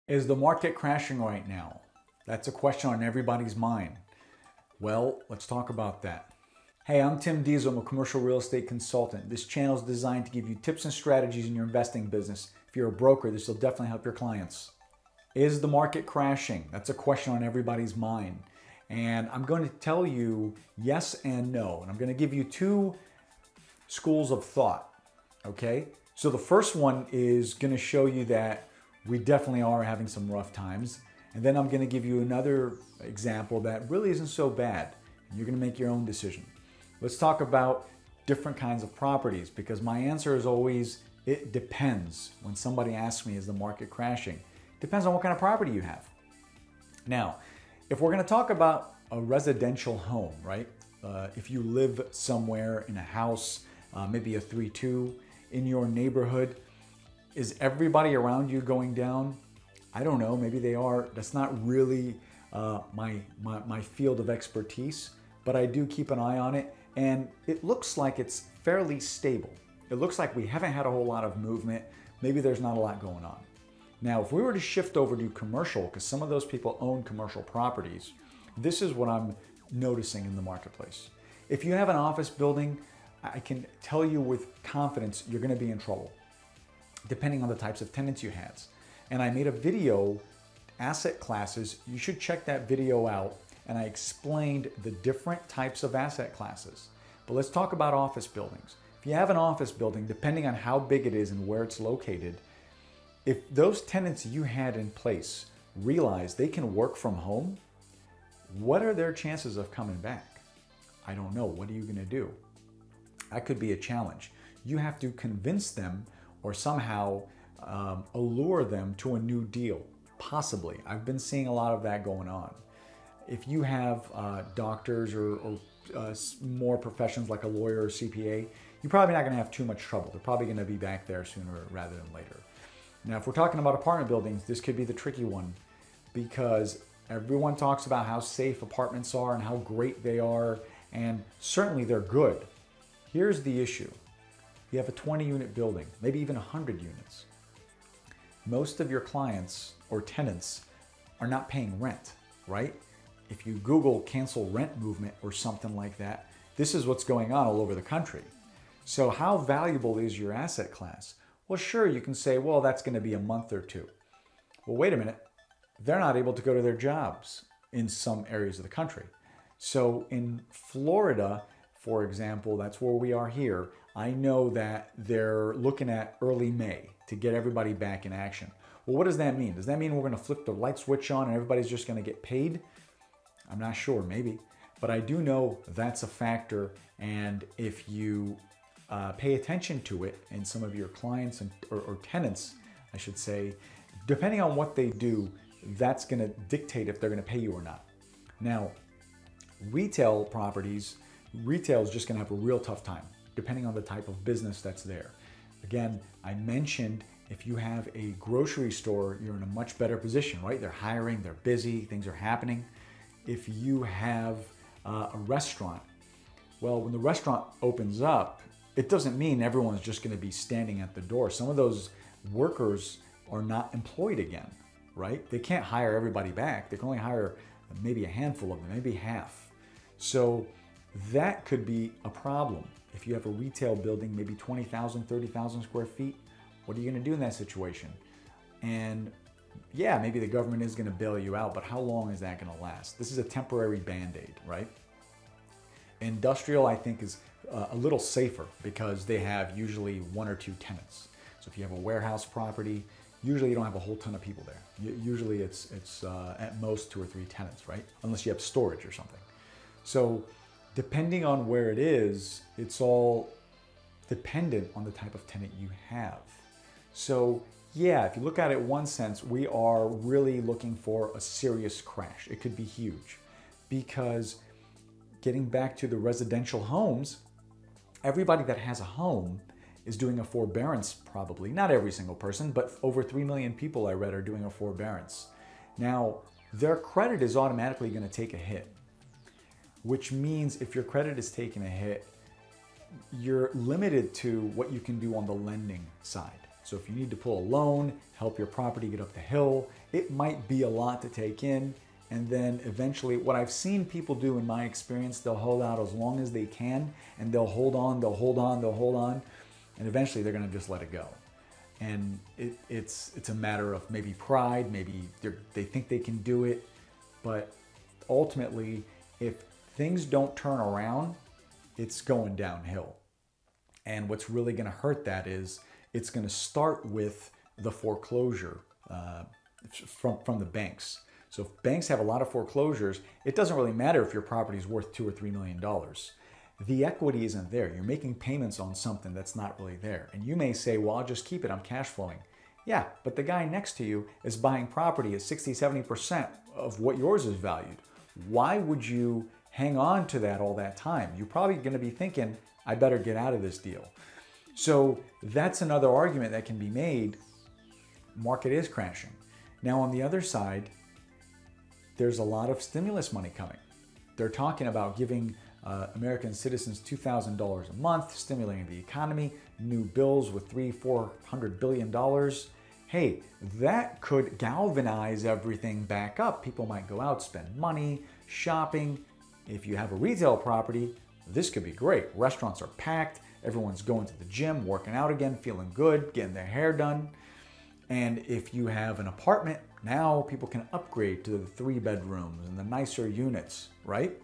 Is the market crashing right now? That's a question on everybody's mind. Well, let's talk about that. Hey, I'm Tim Diesel. I'm a commercial real estate consultant. This channel is designed to give you tips and strategies in your investing business. If you're a broker, this will definitely help your clients. Is the market crashing? That's a question on everybody's mind. And I'm going to tell you yes and no. And I'm going to give you two schools of thought, okay? So the first one is going to show you that we definitely are having some rough times. And then I'm going to give you another example that really isn't so bad. You're going to make your own decision. Let's talk about different kinds of properties, because my answer is always, it depends. When somebody asks me, is the market crashing? It depends on what kind of property you have. Now, if we're going to talk about a residential home, right? If you live somewhere in a house, maybe a 3-2 in your neighborhood, is everybody around you going down? I don't know, maybe they are. That's not really my field of expertise, but I do keep an eye on it, and it looks like it's fairly stable. It looks like we haven't had a whole lot of movement. Maybe there's not a lot going on. Now, if we were to shift over to commercial, because some of those people own commercial properties, this is what I'm noticing in the marketplace. If you have an office building, I can tell you with confidence, you're going to be in trouble, depending on the types of tenants you have. And I made a video, asset classes. You should check that video out. And I explained the different types of asset classes. But let's talk about office buildings. If you have an office building, depending on how big it is and where it's located, if those tenants you had in place realize they can work from home, what are their chances of coming back? I don't know. What are you going to do? That could be a challenge. You have to convince them or somehow allure them to a new deal, possibly. I've been seeing a lot of that going on. If you have doctors or more professions like a lawyer or CPA, you're probably not going to have too much trouble. They're probably going to be back there sooner rather than later. Now, if we're talking about apartment buildings, this could be the tricky one, because everyone talks about how safe apartments are and how great they are, and certainly they're good. Here's the issue. You have a 20-unit building, maybe even 100 units. Most of your clients or tenants are not paying rent, right? If you Google cancel rent movement or something like that, this is what's going on all over the country. So how valuable is your asset class? Well, sure, you can say, well, that's going to be a month or two. Well, wait a minute. They're not able to go to their jobs in some areas of the country. So in Florida, for example, that's where we are here. I know that they're looking at early May to get everybody back in action. Well, what does that mean? Does that mean we're going to flip the light switch on and everybody's just going to get paid? I'm not sure, maybe. But I do know that's a factor. And if you pay attention to it, and some of your clients or tenants, I should say, depending on what they do, that's going to dictate if they're going to pay you or not. Now, retail properties, retail is just going to have a real tough time, depending on the type of business that's there. Again, I mentioned if you have a grocery store, you're in a much better position, right? They're hiring, they're busy, things are happening. If you have a restaurant, well, when the restaurant opens up, it doesn't mean everyone's just going to be standing at the door. Some of those workers are not employed again, right? They can't hire everybody back. They can only hire maybe a handful of them, maybe half. So that could be a problem. If you have a retail building, maybe 20,000, 30,000 square feet, what are you going to do in that situation? And yeah, maybe the government is going to bail you out, but how long is that going to last? This is a temporary Band-Aid, right? Industrial, I think, is a little safer because they have usually 1 or 2 tenants. So if you have a warehouse property, usually you don't have a whole ton of people there. Usually it's at most 2 or 3 tenants, right? Unless you have storage or something. So depending on where it is, it's all dependent on the type of tenant you have. So yeah, if you look at it in one sense, we are really looking for a serious crash. It could be huge, because getting back to the residential homes, everybody that has a home is doing a forbearance probably. Not every single person, but over 3 million people I read are doing a forbearance. Now, their credit is automatically going to take a hit, which means if your credit is taking a hit, you're limited to what you can do on the lending side. So if you need to pull a loan, help your property get up the hill, it might be a lot to take in. And then eventually, what I've seen people do in my experience, they'll hold out as long as they can, and they'll hold on, they'll hold on, they'll hold on, and eventually they're gonna just let it go. And it's a matter of maybe pride, maybe they think they can do it, but ultimately, if things don't turn around, it's going downhill. And what's really gonna hurt that is it's gonna start with the foreclosure from the banks. So if banks have a lot of foreclosures, it doesn't really matter if your property is worth $2 or $3 million. The equity isn't there. You're making payments on something that's not really there. And you may say, well, I'll just keep it, I'm cash flowing. Yeah, but the guy next to you is buying property at 60, 70% of what yours is valued. Why would you hang on to that all that time? You're probably gonna be thinking, I better get out of this deal. So that's another argument that can be made. Market is crashing. Now on the other side, there's a lot of stimulus money coming. They're talking about giving American citizens $2,000 a month, stimulating the economy, new bills with $400 billion. Hey, that could galvanize everything back up. People might go out, spend money, shopping. If you have a retail property, this could be great. Restaurants are packed, everyone's going to the gym, working out again, feeling good, getting their hair done. And if you have an apartment, now people can upgrade to the 3 bedrooms and the nicer units, right?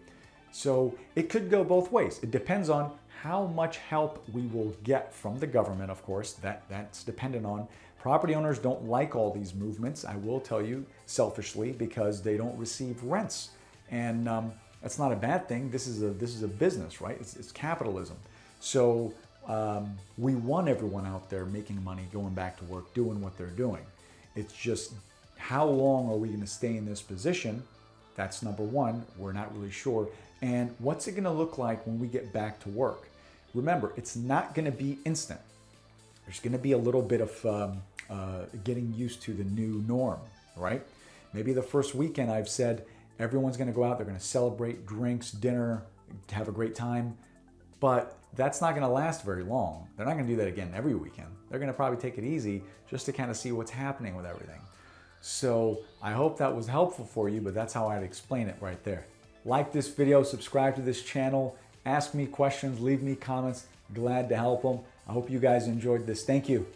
So it could go both ways. It depends on how much help we will get from the government, of course. That's dependent on. Property owners don't like all these movements, I will tell you, selfishly, because they don't receive rents. And that's not a bad thing. This is a business, right? It's capitalism. So we want everyone out there making money, going back to work, doing what they're doing. It's just, how long are we going to stay in this position? That's number one. We're not really sure. And what's it going to look like when we get back to work? Remember, it's not going to be instant. There's going to be a little bit of getting used to the new norm, right? Maybe the first weekend I've said everyone's going to go out, they're going to celebrate, drinks, dinner, have a great time. But that's not going to last very long. They're not going to do that again every weekend. They're going to probably take it easy just to kind of see what's happening with everything. So I hope that was helpful for you, but that's how I'd explain it right there. Like this video, subscribe to this channel, ask me questions, leave me comments. Glad to help them. I hope you guys enjoyed this. Thank you.